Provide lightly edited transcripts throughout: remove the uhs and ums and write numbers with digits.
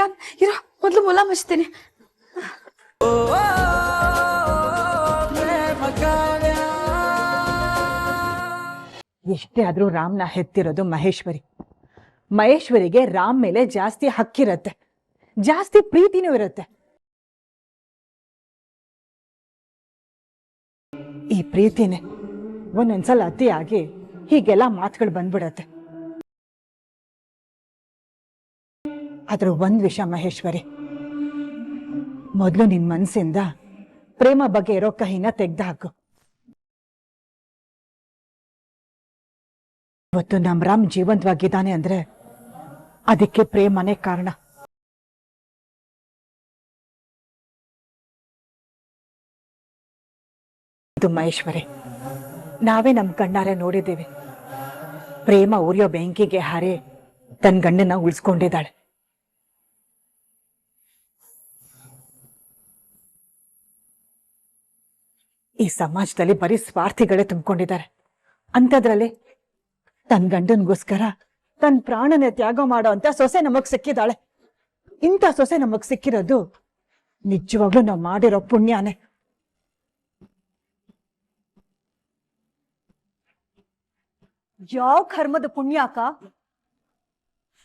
ರಾಮ್ ಇರೋ ಮೊದ್ಲು ಮುಲ ಮುಚ್ತೀನಿ. ಎಷ್ಟೇ ಆದ್ರೂ ರಾಮ್ನ ಹೆತ್ತಿರೋದು ಮಹೇಶ್ವರಿ. ಮಹೇಶ್ವರಿಗೆ ರಾಮ್ ಮೇಲೆ ಜಾಸ್ತಿ ಹಕ್ಕಿರತ್ತೆ, ಜಾಸ್ತಿ ಪ್ರೀತಿನೂ ಇರುತ್ತೆ. ಈ ಪ್ರೀತಿನೇ ಒಂದೊಂದ್ಸಲ ಅತಿಯಾಗಿ ಹೀಗೆಲ್ಲ ಮಾತುಗಳು ಬಂದ್ಬಿಡತ್ತೆ. ಆದ್ರೂ ಒಂದ್ ವಿಷಯ ಮಹೇಶ್ವರಿ, ಮೊದಲು ನಿನ್ ಮನಸ್ಸಿಂದ ಪ್ರೇಮ ಬಗ್ಗೆ ಇರೋ ಕಹಿನ ತೆಗ್ದು ಹಾಕು. ಇವತ್ತು ನಮ್ ರಾಮ್ ಜೀವಂತವಾಗಿದ್ದಾನೆ ಅಂದ್ರೆ ಅದಕ್ಕೆ ಪ್ರೇಮನೇ ಕಾರಣ. ಇದು ಮಹೇಶ್ವರಿ, ನಾವೇ ನಮ್ ಕಣ್ಣಾರೆ ನೋಡಿದ್ದೀವಿ. ಪ್ರೇಮ ಉರಿಯೋ ಬೆಂಕಿಗೆ ಹಾರಿ ತನ್ನ ಗಂಡನ ಉಳಿಸ್ಕೊಂಡಿದ್ದಾಳೆ. ಈ ಸಮಾಜದಲ್ಲಿ ಬರೀ ಸ್ವಾರ್ಥಿಗಳೇ ತುಂಬಿಕೊಂಡಿದ್ದಾರೆ. ಅಂಥದ್ರಲ್ಲಿ ತನ್ನ ಗಂಡನ್ಗೋಸ್ಕರ ತನ್ನ ಪ್ರಾಣನೇ ತ್ಯಾಗ ಮಾಡೋ ಅಂತ ಸೊಸೆ ನಮಗ್ ಸಿಕ್ಕಿದಾಳೆ. ಇಂಥ ಸೊಸೆ ನಮಗ್ ಸಿಕ್ಕಿರೋದು ನಿಜವಾಗ್ಲೂ ನಾವು ಮಾಡಿರೋ ಪುಣ್ಯನೇ. ಯಾವ ಕರ್ಮದ ಪುಣ್ಯಾಕ?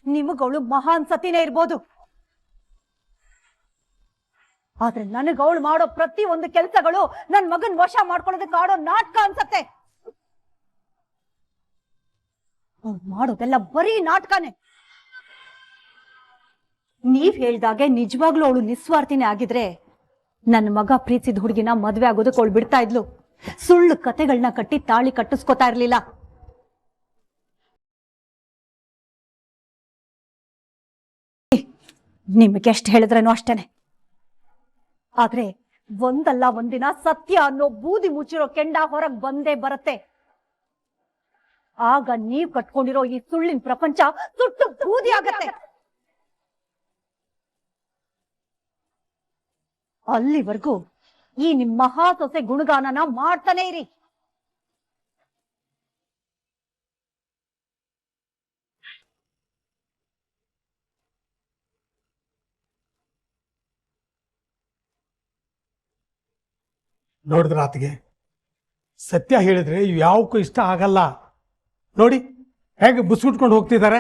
ನಿಮಗವಳು ಮಹಾನ್ ಸತಿನೇ ಇರ್ಬೋದು, ಆದ್ರೆ ನನಗವಳು ಮಾಡೋ ಪ್ರತಿ ಒಂದು ಕೆಲಸಗಳು ನನ್ ಮಗನ್ ವಶ ಮಾಡ್ಕೊಳ್ಳೋದಕ್ಕೆ ಆಡೋ ನಾಟಕ ಅನ್ಸತ್ತೆ. ಅವ್ಳು ಮಾಡೋದೆಲ್ಲ ಬರೀ ನಾಟಕನೇ. ನೀವ್ ಹೇಳ್ದಾಗೆ ನಿಜವಾಗ್ಲೂ ಅವಳು ನಿಸ್ವಾರ್ಥಿನೇ ಆಗಿದ್ರೆ ನನ್ನ ಮಗ ಪ್ರೀತಿಸಿದ ಹುಡುಗಿನ ಮದ್ವೆ ಆಗೋದಕ್ಕೆ ಅವಳು ಬಿಡ್ತಾ ಇದ್ಲು. ಸುಳ್ಳು ಕತೆಗಳನ್ನ ಕಟ್ಟಿ ತಾಳಿ ಕಟ್ಟಿಸ್ಕೊತಾ ಇರ್ಲಿಲ್ಲ. ನಿಮಗೆ ಎಷ್ಟು ಹೇಳಿದ್ರೇನೋ ಅಷ್ಟೇನೆ. ಆದ್ರೆ ಒಂದಲ್ಲ ಒಂದಿನ ಸತ್ಯ ಅನ್ನೋ ಬೂದಿ ಮುಚ್ಚಿರೋ ಕೆಂಡ ಹೊರಗ್ ಬಂದೇ ಬರುತ್ತೆ. ಆಗ ನೀವ್ ಕಟ್ಕೊಂಡಿರೋ ಈ ಸುಳ್ಳಿನ ಪ್ರಪಂಚ ಸುಟ್ಟು ಬೂದಿ ಆಗತ್ತೆ. ಅಲ್ಲಿವರೆಗೂ ಈ ನಿಮ್ ಮಹಾ ಸೊಸೆ ಗುಣಗಾನನ ಮಾಡ್ತಾನೆ ಇರಿ. ನೋಡಿದ್ರ ಆತಗೆ ಸತ್ಯ ಹೇಳಿದ್ರೆ ಯಾವಕ್ಕೂ ಇಷ್ಟ ಆಗಲ್ಲ. ನೋಡಿ ಹೇಗೆ ಬುಸ್ಬಿಟ್ಕೊಂಡು ಹೋಗ್ತಿದ್ದಾರೆ.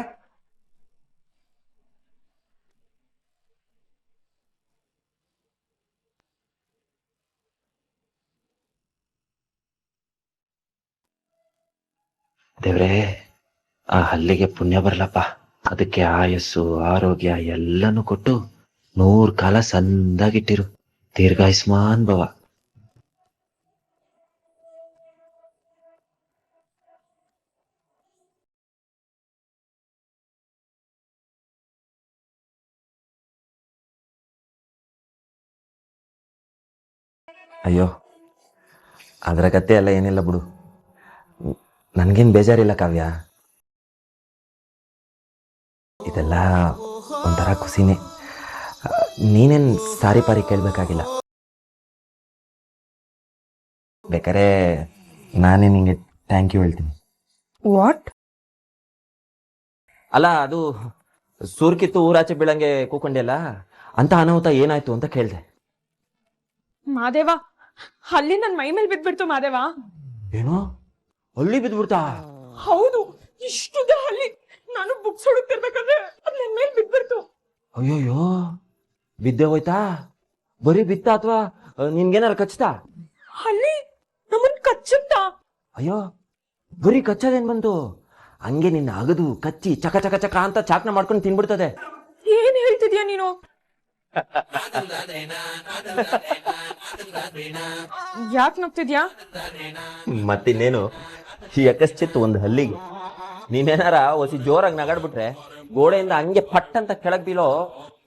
ದೇವ್ರೇ, ಆ ಹಲ್ಲಿಗೆ ಪುಣ್ಯ ಬರ್ಲಪ್ಪ. ಅದಕ್ಕೆ ಆಯಸ್ಸು ಆರೋಗ್ಯ ಎಲ್ಲನೂ ಕೊಟ್ಟು 100 ಕಾಲ ಸಂದಾಗಿಟ್ಟಿರು. ದೀರ್ಘಾಯುಷ್ಮಾನ್ ಭವ. ಅಯ್ಯೋ, ಅದರ ಕತೆ ಎಲ್ಲ ಏನಿಲ್ಲ ಬಿಡು. ನನ್ಗೇನು ಬೇಜಾರಿಲ್ಲ ಕಾವ್ಯ. ಇದೆಲ್ಲ ಒಂಥರ ಖುಷಿನೇ. ನೀನೇನು ಸಾರಿ ಪಾರಿ ಕೇಳಬೇಕಾಗಿಲ್ಲ. ಬೇಕಾರೆ ನಾನೇ ನಿಂಗೆ ಥ್ಯಾಂಕ್ ಯು ಹೇಳ್ತೀನಿ. ವಾಟ್? ಅಲ್ಲ, ಅದು ಸೂರ್ಕಿತ್ತು ಊರಾಚೆ ಬೀಳಂಗೆ ಕೂಕೊಂಡಿಲ್ಲ ಅಂತ ಅನಾಹುತ ಏನಾಯ್ತು ಅಂತ ಕೇಳಿದೆ. ಮಾದೇವ, ಹಲ್ಲಿ ನನ್ ಮೈ ಮೇಲೆ ಬಿದ್ಬಿಡ್ತು ಮಾದೇವ. ಏನೋ ಹಲ್ಲಿ ಬಿದ್ಬಿಡ್ತಾ? ಹೌದು, ಇಷ್ಟುದ ಹಲ್ಲಿ. ನಾನು ಬುಕ್ಸ್ ಹುಡುಕ್ತಿರ್ಬೇಕಾದ್ರೆ ಅದ್ ನನ್ ಮೇಲೆ ಬಿದ್ಬಿಡ್ತು. ಅಯ್ಯೋಯ್ಯೋ, ಬಿದ್ದೆ ಹೋಯ್ತಾ? ಬರೀ ಬಿತ್ತ ಅಥವಾ ನಿನ್ಗೇನಾರು ಕಚ್ತಾ? ಹಲ್ಲಿ ನಮ್ಮನ್ ಕಚ್ಚುತ್ತಾ? ಅಯ್ಯೋ, ಬರೀ ಕಚ್ಚೋದೇನ್ ಬಂತು? ಹಂಗೆ ನಿನ್ನ ಅಗದು ಕಚ್ಚಿ ಚಕ ಚಕ ಚಕ ಅಂತ ಚಾಕ್ನ ಮಾಡ್ಕೊಂಡು ತಿನ್ಬಿಡ್ತದೆ. ಏನ್ ಹೇಳ್ತಿದ್ಯಾ ನೀನು? ಯಾಕೆ ನಗ್ತಿದ್ಯಾ? ಮತ್ತಿನ್ನೇನು, ಯಕಶ್ಚಿತ್ ಒಂದು ಹಲ್ಲಿಗೆ ನೀನೇನಾರ ಹೊಸಿ ಜೋರಾಗಿ ನಗಾಡ್ಬಿಟ್ರೆ ಗೋಡೆಯಿಂದ ಹಂಗೆ ಪಟ್ ಅಂತ ಕೆಳಗ್ ಬೀಳೋ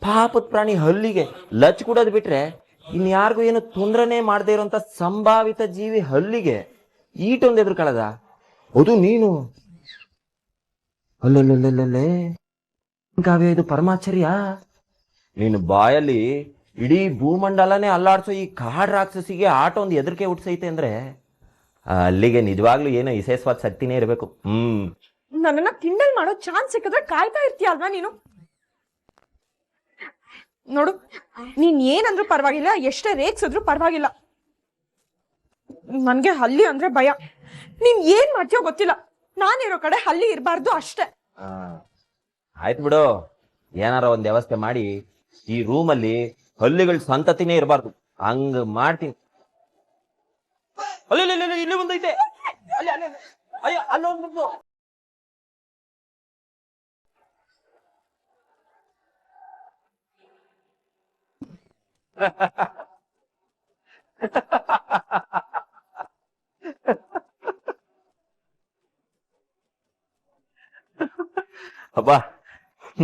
ಪಾಪದ ಪ್ರಾಣಿ ಹಲ್ಲಿಗೆ ಲಚ್ ಕೊಡೋದು ಬಿಟ್ರೆ ಇನ್ಯಾರಿಗೂ ಏನು ತೊಂದರೆನೇ ಮಾಡದೇ ಇರೋಂಥ ಸಂಭಾವಿತ ಜೀವಿ ಹಲ್ಲಿಗೆ ಈಟೊಂದು ಎದುರು ಕಳದ. ಅದು ನೀನು ಅಲ್ಲಲ್ಲೇ ಕಾವ್ಯ, ಇದು ಪರಮಾಶ್ಚರ್ಯ. ನೀನು ಬಾಯಲ್ಲಿ ಇಡೀ ಭೂಮಂಡಲನೇ ಅಲ್ಲಾಡ್ಸೋ ಈ ಕಾಡ್ ರಾಕ್ಷಸಿಗೆ ಆಟ ಒಂದು ಎದುರಿಕೆ ಹುಟ್ಸೈತೆ ಅಂದ್ರೆ ಅಲ್ಲಿಗೆ ನಿಜವಾಗ್ಲೂ ಏನೋ ವಿಶೇಷವಾದ ಶಕ್ತಿನೇ ಇರಬೇಕು. ನನ್ನನ್ನ ಕಿಂಡಲ್ ಮಾಡೋ ಚಾನ್ಸ್ ಸಿಕ್ಕಿದ್ರೆ ಕಾಯ್ತಾ ಇರ್ತೀಯ ಅಲ್ವಾ ನೀನು? ನೋಡು, ನೀನ್ ಏನಂದ್ರೂ ಪರವಾಗಿಲ್ಲ, ಎಷ್ಟೇ ರೇಗ್ಸಿದ್ರು ಪರವಾಗಿಲ್ಲ. ನನ್ಗೆ ಹಲ್ಲಿ ಅಂದ್ರೆ ಭಯ. ನೀನ್ ಏನ್ ಮಾಡ್ತೀಯೋ ಗೊತ್ತಿಲ್ಲ, ನಾನಿರೋ ಕಡೆ ಹಲ್ಲಿ ಇರಬಾರ್ದು ಅಷ್ಟೇ. ಆಯ್ತು ಬಿಡು, ಏನಾರ ಒಂದ್ ವ್ಯವಸ್ಥೆ ಮಾಡಿ ಈ ರೂಮಲ್ಲಿ ಹಲ್ಲಿಗಳ ಸಂತತಿನೇ ಇರಬಾರ್ದು, ಹಂಗ ಮಾಡ್ತೀನಿ. ಅಲ್ಲಿ ಇಲ್ಲಿ ಒಂದೈತೆ, ಅಯ್ಯ ಅಲ್ಲೊಂದು. ಅಬ್ಬಾ,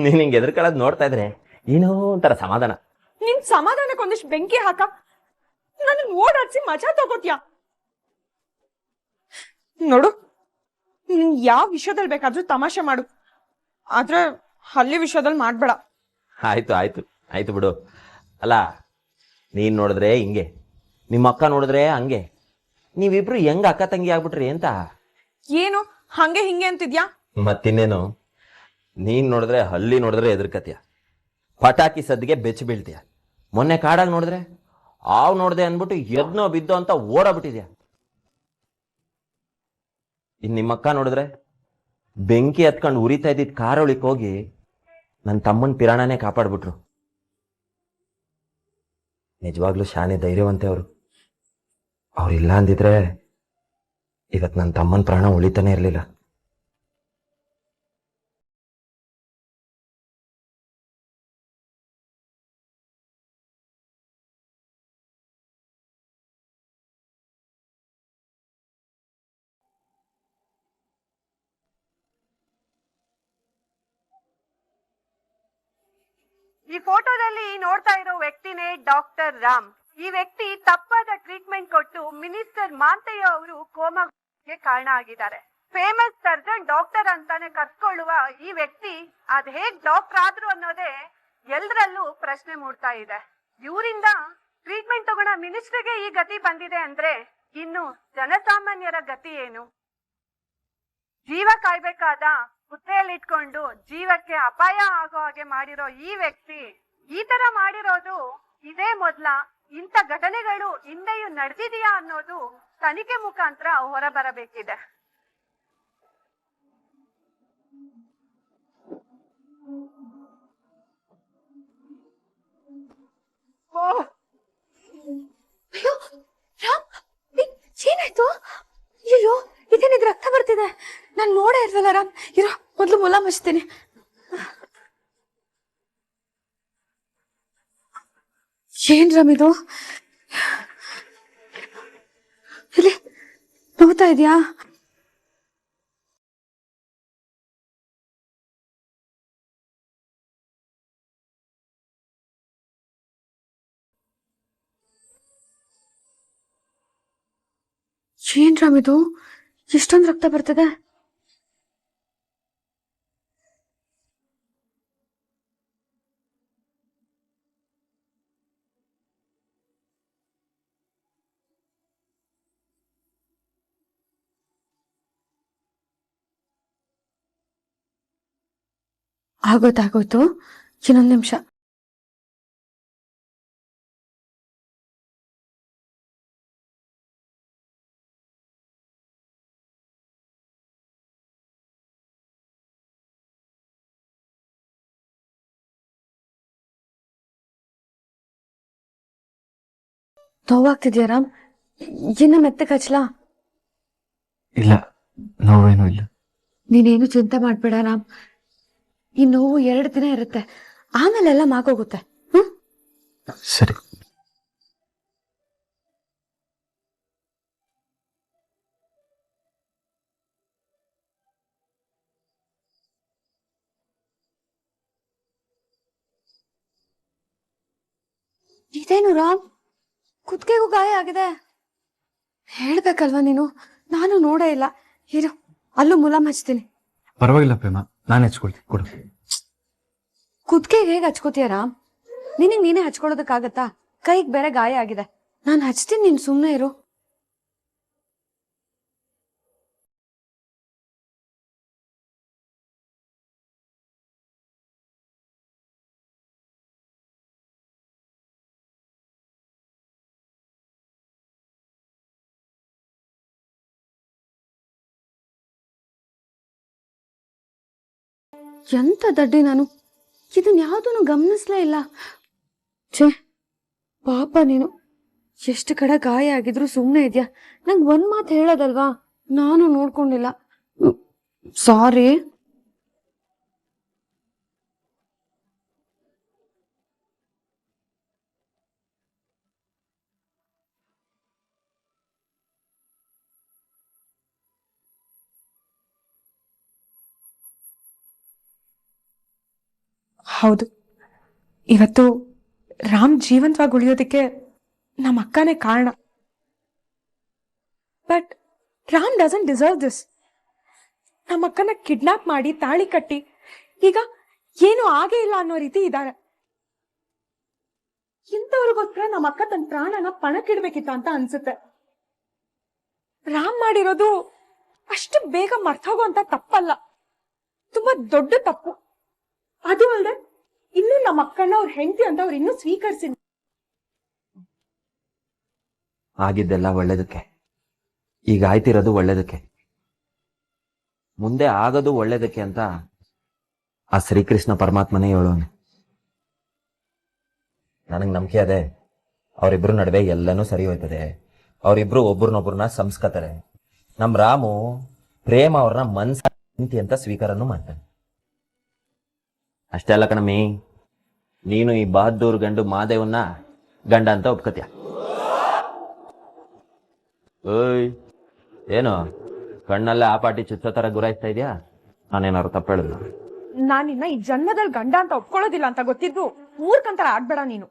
ನೀನ್ ಹಿಂಗೆ ಎದ್ರಕೊಳ್ಳೋದ್ ನೋಡ್ತಾ ಇದ್ರೆ ಏನೋ ಒಂಥರ ಸಮಾಧಾನ. ನಿನ್ ಸಮಾಧಾನಕ್ಕೆ ಒಂದಿಷ್ಟು ಬೆಂಕಿ ಹಾಕ, ನನ್ನ ಓಡಾಡ್ಸಿ ಮಜಾ ತಗೋತ್ಯಾ. ನೋಡು, ನೀನ್ ಯಾವ ವಿಷಯದಲ್ಲಿ ಬೇಕಾದ್ರೂ ತಮಾಷೆ ಮಾಡು, ಆದ್ರೆ ಹಲ್ಲಿ ವಿಷಯದಲ್ಲಿ ಮಾಡ್ಬೇಡ. ಆಯ್ತು ಆಯ್ತು ಆಯ್ತು ಬಿಡು. ಅಲ್ಲ, ನೀನ್ ನೋಡಿದ್ರೆ ಹಿಂಗೆ, ನಿಮ್ಮ ಅಕ್ಕ ನೋಡಿದ್ರೆ ಹಂಗೆ, ನೀವಿಬ್ರು ಹೆಂಗ ಅಕ್ಕ ತಂಗಿ ಆಗ್ಬಿಟ್ರಿ ಅಂತ. ಏನು ಹಂಗೆ ಹಿಂಗೆ ಅಂತಿದ್ಯಾ? ಮತ್ತಿನ್ನೇನು, ನೀನ್ ನೋಡಿದ್ರೆ ಹಲ್ಲಿ ನೋಡಿದ್ರೆ ಎದುರ್ಕತ್ಯ, ಪಟಾಕಿ ಸದ್ದಿಗೆ ಬೆಚ್ಚ ಬೀಳ್ತೀಯ. ಮೊನ್ನೆ ಕಾಡಾಗ ನೋಡಿದ್ರೆ ಆವ್ ನೋಡ್ದೆ ಅಂದ್ಬಿಟ್ಟು ಎದ್ನೋ ಬಿದ್ದೋ ಅಂತ ಓಡಾಬಿಟ್ಟಿದ್ಯಾ. ಇನ್ ನಿಮ್ಮಕ್ಕ ನೋಡಿದ್ರೆ ಬೆಂಕಿ ಹತ್ಕೊಂಡು ಉರಿತಾ ಇದ್ದಿದ್ ಕಾರೊಳಿಕ್ ಹೋಗಿ ನನ್ನ ತಮ್ಮನ್ ಪಿರಾಣನೇ ಕಾಪಾಡ್ಬಿಟ್ರು. ನಿಜವಾಗ್ಲೂ ಶಾನೆ ಧೈರ್ಯವಂತೆ ಅವರು. ಅವ್ರಿಲ್ಲ ಅಂದಿದ್ರೆ ಇವತ್ ನನ್ನ ತಮ್ಮನ್ ಪ್ರಾಣ ಉಳಿತಾನೆ ಇರ್ಲಿಲ್ಲ. ಈ ಫೋಟೋದಲ್ಲಿ ನೋಡ್ತಾ ಇರೋ ವ್ಯಕ್ತಿನೇ ಡಾಕ್ಟರ್ ರಾಮ್. ಈ ವ್ಯಕ್ತಿ ತಪ್ಪಾದ ಟ್ರೀಟ್ಮೆಂಟ್ ಕೊಟ್ಟು ಮಿನಿಸ್ಟರ್ ಮಾಂತಯ್ಯ ಅವರು ಕೋಮಾಗೆ ಕಾರಣ ಆಗಿದ್ದಾರೆ. ಫೇಮಸ್ ಸರ್ಜನ್ ಡಾಕ್ಟರ್ ಅಂತಾನೆ ಕರ್ಕೊಳ್ಳುವ ಈ ವ್ಯಕ್ತಿ ಅದ್ ಹೇಗ್ ಡಾಕ್ಟರ್ ಆದ್ರು ಅನ್ನೋದೇ ಎಲ್ರಲ್ಲೂ ಪ್ರಶ್ನೆ ಮೂಡ್ತಾ ಇದೆ. ಇವರಿಂದ ಟ್ರೀಟ್ಮೆಂಟ್ ತಗೊಂಡ ಮಿನಿಸ್ಟರ್ಗೆ ಈ ಗತಿ ಬಂದಿದೆ ಅಂದ್ರೆ ಇನ್ನು ಜನಸಾಮಾನ್ಯರ ಗತಿ ಏನು? ಜೀವ ಕಾಯ್ಬೇಕಾದ ಹುದ್ದೆಯಲ್ಲಿಟ್ಕೊಂಡು ಜೀವಕ್ಕೆ ಅಪಾಯ ಆಗೋ ಹಾಗೆ ಮಾಡಿರೋ ಈ ವ್ಯಕ್ತಿ ಈ ತರ ಮಾಡಿರೋದು ಇದೇ ಮೊದ್ಲ? ಇಂಥ ಘಟನೆಗಳು ಹಿಂದೆಯೂ ನಡೆದಿದೆಯಾ ಅನ್ನೋದು ತನಿಖೆ ಮುಖಾಂತರ ಹೊರಬರಬೇಕಿದೆ. ಅಯ್ಯೋ ರಾಮ್, ಏನಾಯ್ತು? ಅಯ್ಯೋ, ಇದೇನಿದ್ ರಕ್ತ ಬರ್ತಿದೆ. ನಾನ್ ನೋಡೇ ಇರ್ವಲ್ಲ ರಾಮ್. ಇರೋ, ಮೊದ್ಲು ಮುಲ ಮುಚ್ತೀನಿ. ಏನ್ ರಾಮ್ ಇದು? ಇಲ್ಲಿ ನೋವ್ತಾ ಇದ್ಯಾ? ಏನ್ ರಾಮ್ ಇದು? ಎಷ್ಟೊಂದು ರಕ್ತ ಬರ್ತದೆ. ಆಗೋಯ್ತು, ಇನ್ನೊಂದು ನಿಮಿಷ. ನೋವಾಗ್ತಿದ್ಯಾ ರಾಮ್? ಇನ್ನ ಮೆತ್ತಗೆ ಹಚ್ಲಾ? ಇಲ್ಲ, ನೋವೇನೂ ಇಲ್ಲ. ನೀನೇನು ಚಿಂತೆ ಮಾಡ್ಬೇಡ ರಾಮ್. ಈ ನೋವು 2 ದಿನ ಇರುತ್ತೆ, ಆಮೇಲೆಲ್ಲ ಮಾಗೋಗುತ್ತೆ. ಸರಿ. ಇದೇನು ರಾಮ್, ಕುತ್ತಿಗೆಗೂ ಗಾಯ ಆಗಿದೆ. ಹೇಳ್ಬೇಕಲ್ವಾ ನೀನು? ನಾನು ನೋಡೇ ಇಲ್ಲ. ಇರು, ಅಲ್ಲೂ ಮುಲಾಮ್ ಹಚ್ತೀನಿ. ಪರವಾಗಿಲ್ಲ ಪ್ರೇಮ, ನಾನು ಹೆಚ್ಕೊಳ್ತೀನಿ, ಕೊಡು. ಕುತ್ತಿಗೆಗೆ ಹೇಗೆ ಹಚ್ಕೋತೀಯ ರಾಮ್? ನಿನಗ್ ನೀನೇ ಹಚ್ಕೊಳ್ಳೋದಕ್ಕಾಗತ್ತಾ? ಕೈಗೆ ಬೇರೆ ಗಾಯ ಆಗಿದೆ. ನಾನು ಹಚ್ತೀನಿ, ನೀನ್ ಸುಮ್ಮನೆ ಇರು. ಎಂತ ದಡ್ಡಿ ನಾನು, ಇದನ್ನ ಯಾವುದನ್ನು ಗಮನಿಸ್ಲೇ ಇಲ್ಲ. ಛೇ ಪಾಪ ನೀನು, ಎಷ್ಟು ಕಡೆ ಗಾಯ ಆಗಿದ್ರು ಸುಮ್ಮನೆ ಇದೆಯಾ? ನಂಗೆ ಒಂದ್ ಮಾತು ಹೇಳೋದಲ್ವಾ, ನಾನು ನೋಡ್ಕೊಂಡಿಲ್ಲ. ಸಾರಿ. ಹೌದು, ಇವತ್ತು ರಾಮ್ ಜೀವಂತವಾಗಿ ಉಳಿಯೋದಕ್ಕೆ ನಮ್ಮ ಅಕ್ಕನೇ ಕಾರಣ. But Ram doesn't deserve this. ನಮ್ಮ ಅಕ್ಕನ ಕಿಡ್ನಾಪ್ ಮಾಡಿ ತಾಳಿ ಕಟ್ಟಿ ಈಗ ಏನು ಆಗೇ ಇಲ್ಲ ಅನ್ನೋ ರೀತಿ ಇದ್ದಾರೆ. ಇಂಥವ್ರಿಗೋಸ್ಕರ ನಮ್ಮ ಅಕ್ಕ ತನ್ನ ಪ್ರಾಣನ ಪಣಕ್ಕಿಡ್ಬೇಕಿತ್ತ ಅಂತ ಅನ್ಸುತ್ತೆ. ರಾಮ್ ಮಾಡಿರೋದು ಅಷ್ಟು ಬೇಗ ಮರ್ತೋಗುವಂತ ತಪ್ಪಲ್ಲ, ತುಂಬಾ ದೊಡ್ಡ ತಪ್ಪು. ಅದು ಅಲ್ಲದೆ ಇನ್ನು ನಮ್ಮ ಅಕ್ಕನ ಅವ್ರ ಹೆಂಡತಿ ಅಂತ ಅವ್ರು ಇನ್ನೂ ಸ್ವೀಕರಿಸಿ. ಆಗಿದ್ದೆಲ್ಲ ಒಳ್ಳೇದಕ್ಕೆ, ಈಗ ಆಯ್ತಿರೋದು ಒಳ್ಳೇದಕ್ಕೆ, ಮುಂದೆ ಆಗೋದು ಒಳ್ಳೇದಕ್ಕೆ ಅಂತ ಆ ಶ್ರೀಕೃಷ್ಣ ಪರಮಾತ್ಮನೇ ಹೇಳೋನು. ನನಗೆ ನಂಬಿಕೆ ಅದೇ, ಅವರಿಬ್ರು ನಡುವೆ ಎಲ್ಲನೂ ಸರಿ ಹೋಯ್ತದೆ. ಅವರಿಬ್ರು ಒಬ್ರನ್ನೊಬ್ರನ್ನ ಸಂಸ್ಕತಾರೆ. ನಮ್ ರಾಮು ಪ್ರೇಮ ಅವ್ರನ್ನ ಮನ್ಸ ಅಂತ ಸ್ವೀಕಾರನೂ ಮಾಡ್ತಾನೆ. ಅಷ್ಟೇ ಅಲ್ಲ ಕಣಮಿ, ನೀನು ಈ ಬಹದ್ದೂರ್ ಗಂಡು ಮಾದೇವನ್ನ ಗಂಡ ಅಂತ ಒಪ್ಕೋತೀಯ. ಓಯ್, ಏನು ಕಣ್ಣಲ್ಲೇ ಆ ಪಾಟಿ ಚುಚ್ಚೋ ತರ ಗುರಾಯಿಸ್ತಾ ಇದೆಯಾ? ನಾನೇನಾದ್ರು ತಪ್ಪು ಹೇಳಿದ್ರು? ನಾನಿನ್ನ ಈ ಜನ್ಮದಲ್ಲಿ ಗಂಡ ಅಂತ ಒಪ್ಕೊಳ್ಳೋದಿಲ್ಲ ಅಂತ ಗೊತ್ತಿದ್ದು ಮೂರ್ಖಂತರ ಆಡ್ಬೇಡ ನೀನು.